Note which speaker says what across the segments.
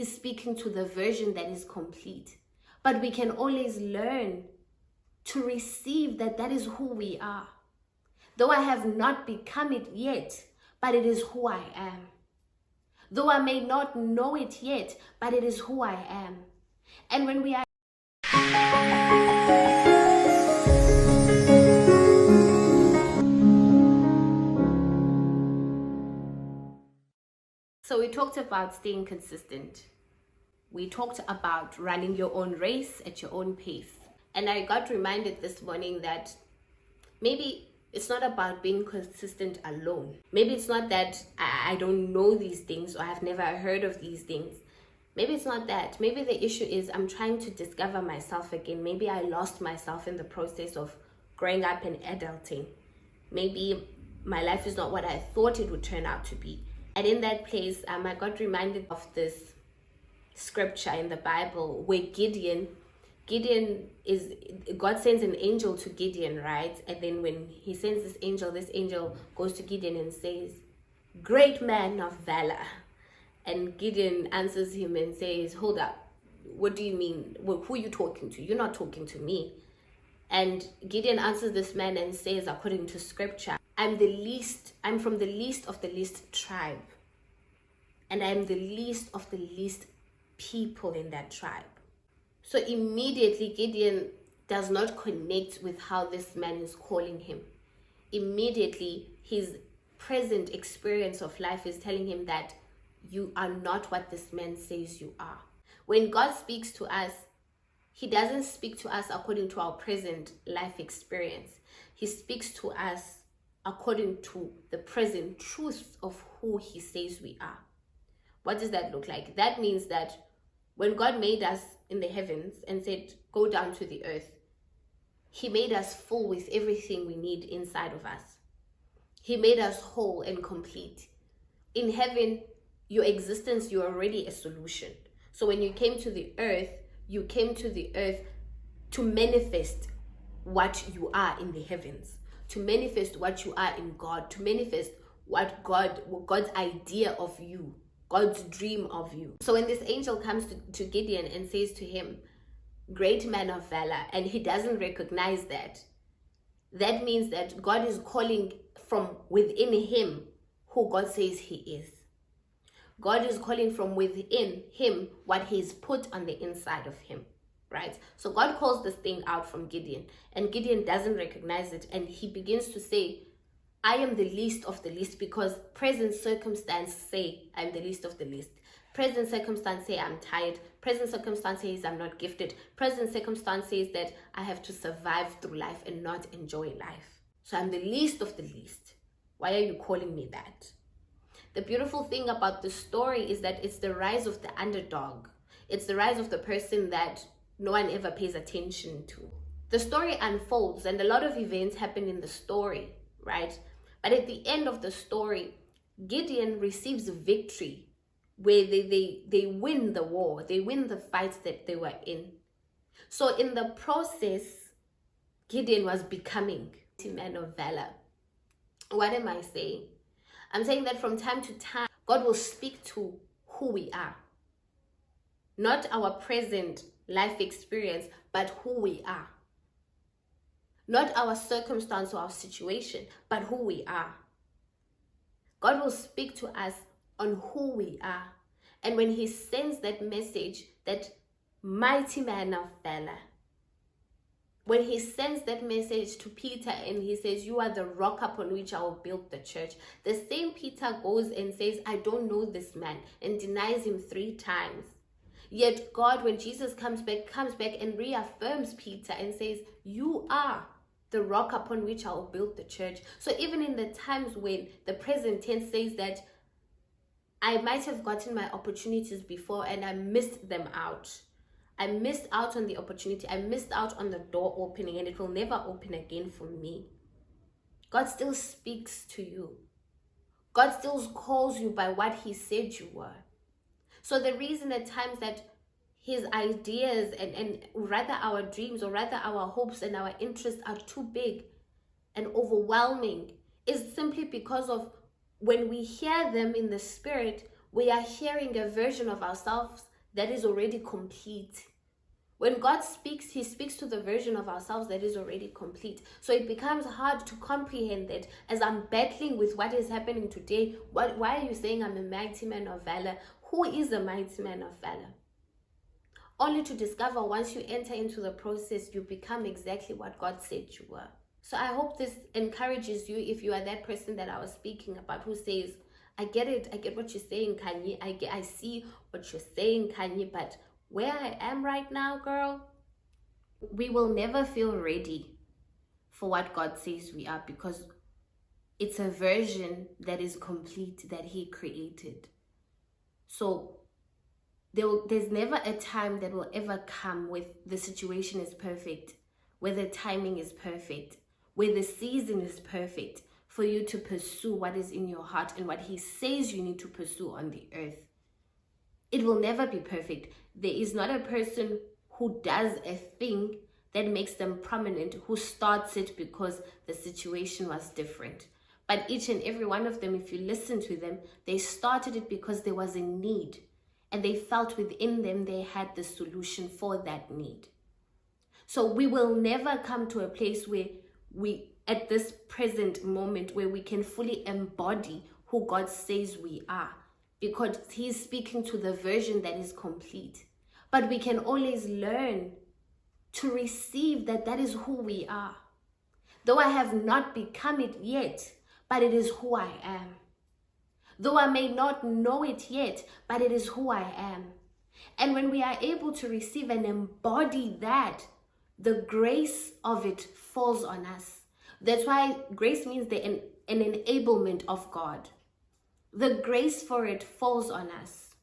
Speaker 1: He's speaking to the version that is complete. But we can always learn to receive that that is who we are. Though I have not become it yet, but it is who I am. Though I may not know it yet, but it is who I am. And when we are So we talked about staying consistent. We talked about running your own race at your own pace. And I got reminded this morning that maybe it's not about being consistent alone. Maybe it's not that I don't know these things or I've never heard of these things. Maybe it's not that. Maybe the issue is I'm trying to discover myself again. Maybe I lost myself in the process of growing up and adulting. Maybe my life is not what I thought it would turn out to be. And in that place, I got reminded of this scripture in the Bible where Gideon is, God sends an angel to Gideon, right? And then when he sends this angel goes to Gideon and says, "Great man of valor." And Gideon answers him and says, "Hold up, what do you mean? Well, who are you talking to? You're not talking to me." And Gideon answers this man and says, according to scripture, I'm from the least of the least tribe. And I'm the least of the least people in that tribe. So immediately Gideon does not connect with how this man is calling him. Immediately his present experience of life is telling him that you are not what this man says you are. When God speaks to us, he doesn't speak to us according to our present life experience. He speaks to us according to the present truth of who he says we are. What does that look like? That means that when God made us in the heavens and said, go down to the earth, he made us full with everything we need inside of us. He made us whole and complete. In heaven, your existence, you're already a solution. So when you came to the earth, you came to the earth to manifest what you are in the heavens, to manifest what you are in God, to manifest what God's idea of you, God's dream of you. So when this angel comes to Gideon and says to him, "Great man of valor," and he doesn't recognize that, that means that God is calling from within him who God says he is. God is calling from within him what he's put on the inside of him, right? So God calls this thing out from Gideon, and Gideon doesn't recognize it, and he begins to say, I am the least of the least, because present circumstance say I'm the least of the least. Present circumstance say I'm tired. Present circumstance says I'm not gifted. Present circumstance says that I have to survive through life and not enjoy life. So I'm the least of the least. Why are you calling me that? The beautiful thing about the story is that it's the rise of the underdog. It's the rise of the person that no one ever pays attention to. The story unfolds and a lot of events happen in the story, right? But at the end of the story, Gideon receives victory where they win the war. They win the fights that they were in. So in the process, Gideon was becoming a man of valor. What am I saying? I'm saying that from time to time, God will speak to who we are. Not our present life experience, but who we are. Not our circumstance or our situation, but who we are. God will speak to us on who we are. And when he sends that message, that mighty man of valor, when he sends that message to Peter and he says, you are the rock upon which I will build the church, the same Peter goes and says, I don't know this man, and denies him 3 times. Yet God, when Jesus comes back and reaffirms Peter and says, you are the rock upon which I will build the church. So even in the times when the present tense says that I might have gotten my opportunities before and I missed them out. I missed out on the opportunity. I missed out on the door opening, and it will never open again for me. God still speaks to you. God still calls you by what he said you were. So the reason at times that his ideas and rather our dreams or rather our hopes and our interests are too big and overwhelming is simply because of when we hear them in the spirit, we are hearing a version of ourselves that is already complete. When God speaks, he speaks to the version of ourselves that is already complete. So it becomes hard to comprehend that as I'm battling with what is happening today. Why are you saying I'm a mighty man of valor? Who is a mighty man of valor? Only to discover once you enter into the process, you become exactly what God said you were. So I hope this encourages you if you are that person that I was speaking about who says, I get it, I get what you're saying, Kanye. I see what you're saying, Kanye, but where I am right now, girl, we will never feel ready for what God says we are, because it's a version that is complete, that he created. So there's never a time that will ever come where the situation is perfect, where the timing is perfect, where the season is perfect for you to pursue what is in your heart and what he says you need to pursue on the earth. It will never be perfect. There is not a person who does a thing that makes them prominent, who starts it because the situation was different. But each and every one of them, if you listen to them, they started it because there was a need. And they felt within them they had the solution for that need. So we will never come to a place where we, at this present moment, where we can fully embody who God says we are, because he's speaking to the version that is complete. But we can always learn to receive that that is who we are. Though I have not become it yet, but it is who I am. Though I may not know it yet, but it is who I am. And when we are able to receive and embody that, the grace of it falls on us. That's why grace means an enablement of God. The grace for it falls on us.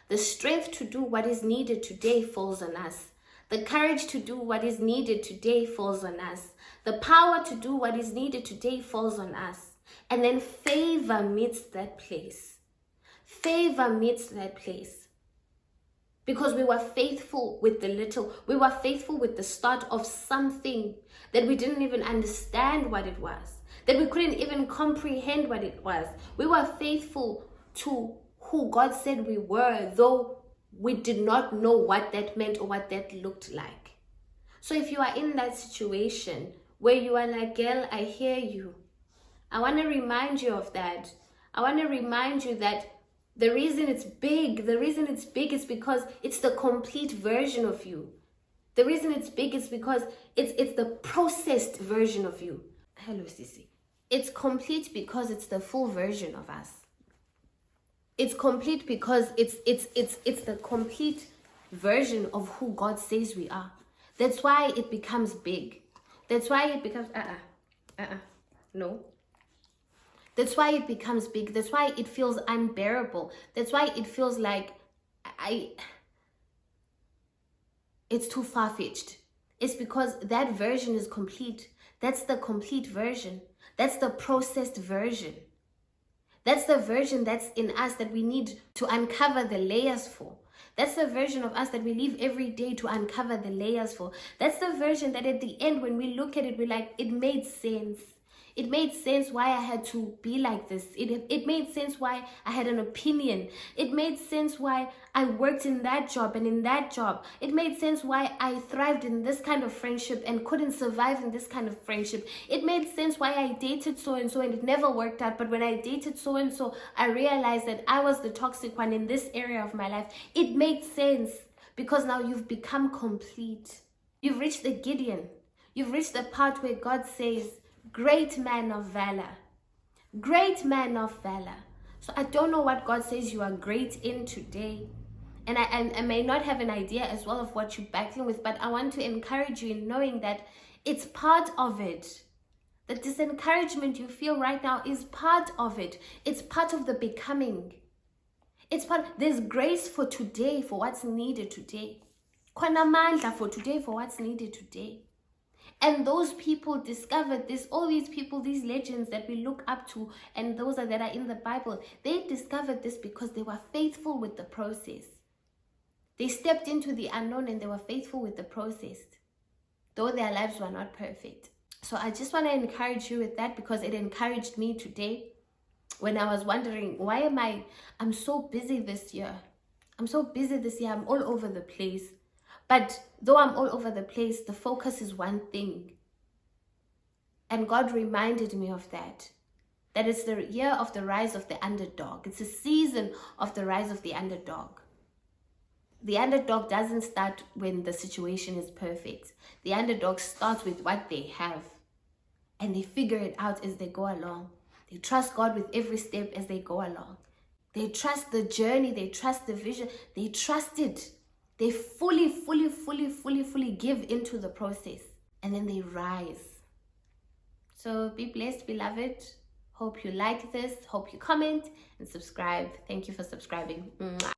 Speaker 1: The strength to do what is needed today falls on us. The courage to do what is needed today falls on us. The power to do what is needed today falls on us. And then favor meets that place. Favor meets that place. Because we were faithful with the little. We were faithful with the start of something that we didn't even understand what it was, that we couldn't even comprehend what it was. We were faithful to who God said we were, though we did not know what that meant or what that looked like. So if you are in that situation where you are like, girl, I hear you, I want to remind you of that. I want to remind you that the reason it's big is because it's the complete version of you. The reason it's big is because it's the processed version of you. Hello, Sissy. It's complete because it's the full version of us. It's complete because it's the complete version of who God says we are. That's why it becomes big. That's why it becomes no. That's why it becomes big. That's why it feels unbearable. That's why it feels like it's too far-fetched. It's because that version is complete. That's the complete version. That's the processed version. That's the version that's in us that we need to uncover the layers for. That's the version of us that we live every day to uncover the layers for. That's the version that at the end, when we look at it, we're like, it made sense. It made sense why I had to be like this. It made sense why I had an opinion. It made sense why I worked in that job and in that job. It made sense why I thrived in this kind of friendship and couldn't survive in this kind of friendship. It made sense why I dated so-and-so and it never worked out. But when I dated so-and-so, I realized that I was the toxic one in this area of my life. It made sense because now you've become complete. You've reached the Gideon. You've reached the part where God says, great man of valor. Great man of valor. So I don't know what God says you are great in today. And I may not have an idea as well of what you're battling with, but I want to encourage you in knowing that it's part of it. That this encouragement you feel right now is part of it. It's part of the becoming. It's part, there's grace for today, for what's needed today. Khona mandla for today, for what's needed today. And those people discovered this, all these people, these legends that we look up to, and those that are in the Bible, they discovered this because they were faithful with the process. They stepped into the unknown and they were faithful with the process, though their lives were not perfect. So I just want to encourage you with that, because it encouraged me today when I was wondering, why I'm so busy this year? I'm so busy this year. I'm all over the place. But though I'm all over the place, the focus is one thing. And God reminded me of that. That it's the year of the rise of the underdog. It's a season of the rise of the underdog. The underdog doesn't start when the situation is perfect. The underdog starts with what they have. And they figure it out as they go along. They trust God with every step as they go along. They trust the journey. They trust the vision. They trust it. They fully give into the process. And then they rise. So be blessed, beloved. Hope you like this. Hope you comment and subscribe. Thank you for subscribing. Mwah.